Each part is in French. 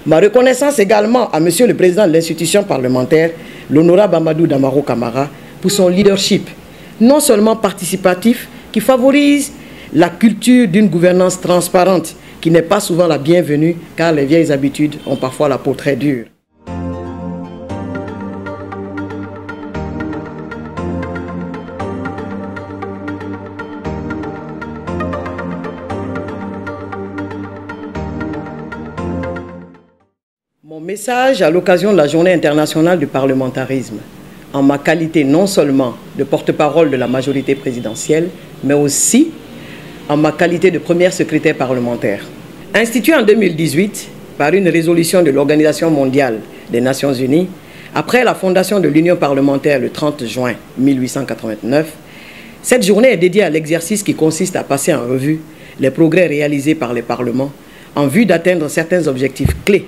Ma reconnaissance également à Monsieur le Président de l'institution parlementaire, l'honorable Amadou Damaro Camara, pour son leadership, non seulement participatif, qui favorise la culture d'une gouvernance transparente, qui n'est pas souvent la bienvenue, car les vieilles habitudes ont parfois la peau très dure. Mon message à l'occasion de la Journée internationale du parlementarisme, en ma qualité non seulement de porte-parole de la majorité présidentielle, mais aussi en ma qualité de première secrétaire parlementaire. Instituée en 2018 par une résolution de l'Organisation mondiale des Nations Unies, après la fondation de l'Union parlementaire le 30 juin 1889, cette journée est dédiée à l'exercice qui consiste à passer en revue les progrès réalisés par les parlements en vue d'atteindre certains objectifs clés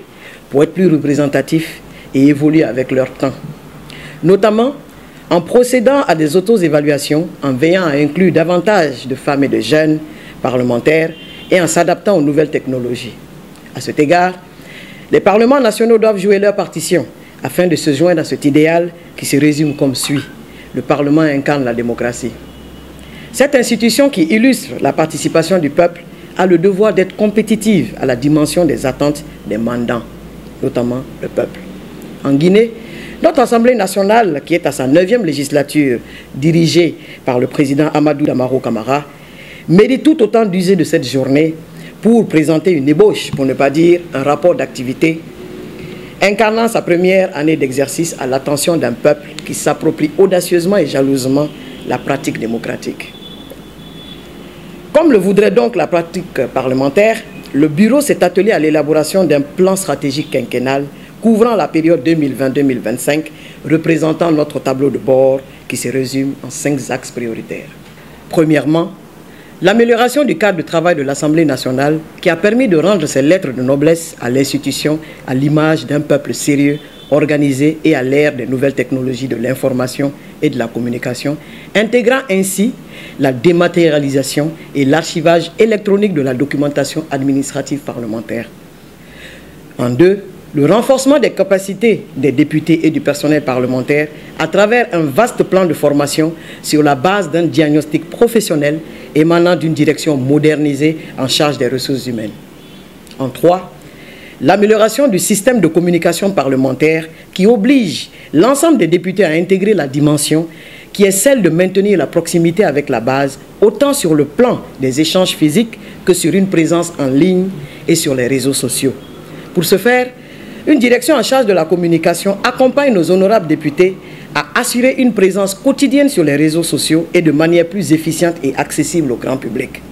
pour être plus représentatifs et évoluer avec leur temps. Notamment en procédant à des auto-évaluations, en veillant à inclure davantage de femmes et de jeunes parlementaires et en s'adaptant aux nouvelles technologies. À cet égard, les parlements nationaux doivent jouer leur partition afin de se joindre à cet idéal qui se résume comme suit. Le Parlement incarne la démocratie. Cette institution qui illustre la participation du peuple a le devoir d'être compétitive à la dimension des attentes des mandants, notamment le peuple. En Guinée, notre Assemblée nationale, qui est à sa 9e législature, dirigée par le président Amadou Damaro Camara, mérite tout autant d'user de cette journée pour présenter une ébauche, pour ne pas dire un rapport d'activité, incarnant sa première année d'exercice à l'attention d'un peuple qui s'approprie audacieusement et jalousement la pratique démocratique. Comme le voudrait donc la pratique parlementaire, le bureau s'est attelé à l'élaboration d'un plan stratégique quinquennal couvrant la période 2020-2025, représentant notre tableau de bord qui se résume en 5 axes prioritaires. Premièrement, l'amélioration du cadre de travail de l'Assemblée nationale qui a permis de rendre ses lettres de noblesse à l'institution à l'image d'un peuple sérieux, organisé et à l'ère des nouvelles technologies de l'information et de la communication, intégrant ainsi la dématérialisation et l'archivage électronique de la documentation administrative parlementaire. En deux, le renforcement des capacités des députés et du personnel parlementaire à travers un vaste plan de formation sur la base d'un diagnostic professionnel émanant d'une direction modernisée en charge des ressources humaines. En trois, l'amélioration du système de communication parlementaire qui oblige l'ensemble des députés à intégrer la dimension qui est celle de maintenir la proximité avec la base, autant sur le plan des échanges physiques que sur une présence en ligne et sur les réseaux sociaux. Pour ce faire, une direction en charge de la communication accompagne nos honorables députés à assurer une présence quotidienne sur les réseaux sociaux et de manière plus efficiente et accessible au grand public.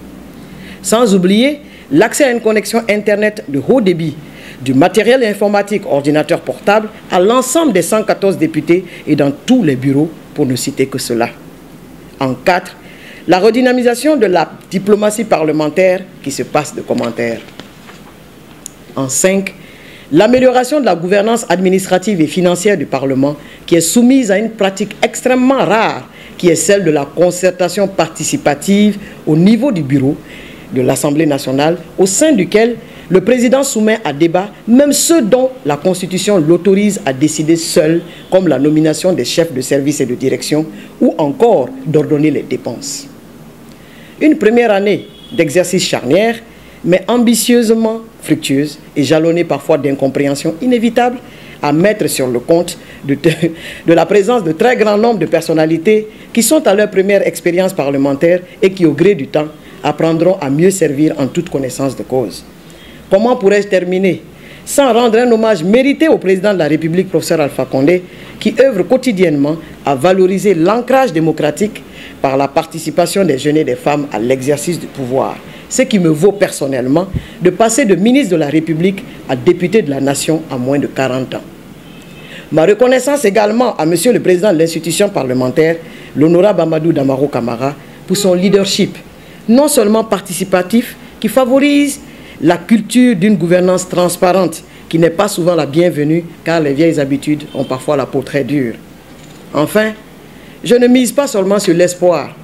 Sans oublier l'accès à une connexion Internet de haut débit, du matériel informatique, ordinateur portable, à l'ensemble des 114 députés et dans tous les bureaux, pour ne citer que cela. En 4, la redynamisation de la diplomatie parlementaire qui se passe de commentaires. En 5, l'amélioration de la gouvernance administrative et financière du Parlement qui est soumise à une pratique extrêmement rare qui est celle de la concertation participative au niveau du bureau de l'Assemblée nationale au sein duquel le président soumet à débat même ceux dont la Constitution l'autorise à décider seul, comme la nomination des chefs de service et de direction ou encore d'ordonner les dépenses. Une première année d'exercice charnière, mais ambitieusement fructueuse et jalonnée parfois d'incompréhensions inévitables à mettre sur le compte de la présence de très grand nombre de personnalités qui sont à leur première expérience parlementaire et qui, au gré du temps, apprendront à mieux servir en toute connaissance de cause. Comment pourrais-je terminer sans rendre un hommage mérité au président de la République, professeur Alpha Condé, qui œuvre quotidiennement à valoriser l'ancrage démocratique par la participation des jeunes et des femmes à l'exercice du pouvoir, ce qui me vaut personnellement de passer de ministre de la République à député de la Nation en moins de 40 ans. Ma reconnaissance également à Monsieur le Président de l'institution parlementaire, l'honorable Amadou Damaro Camara, pour son leadership, non seulement participatif, qui favorise la culture d'une gouvernance transparente, qui n'est pas souvent la bienvenue, car les vieilles habitudes ont parfois la peau très dure. Enfin, je ne mise pas seulement sur l'espoir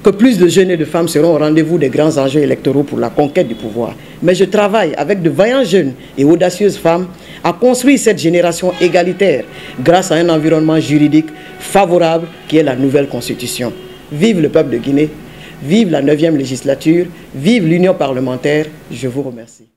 que plus de jeunes et de femmes seront au rendez-vous des grands enjeux électoraux pour la conquête du pouvoir. Mais je travaille avec de vaillants jeunes et audacieuses femmes à construire cette génération égalitaire grâce à un environnement juridique favorable qui est la nouvelle Constitution. Vive le peuple de Guinée, vive la 9e législature, vive l'Union parlementaire. Je vous remercie.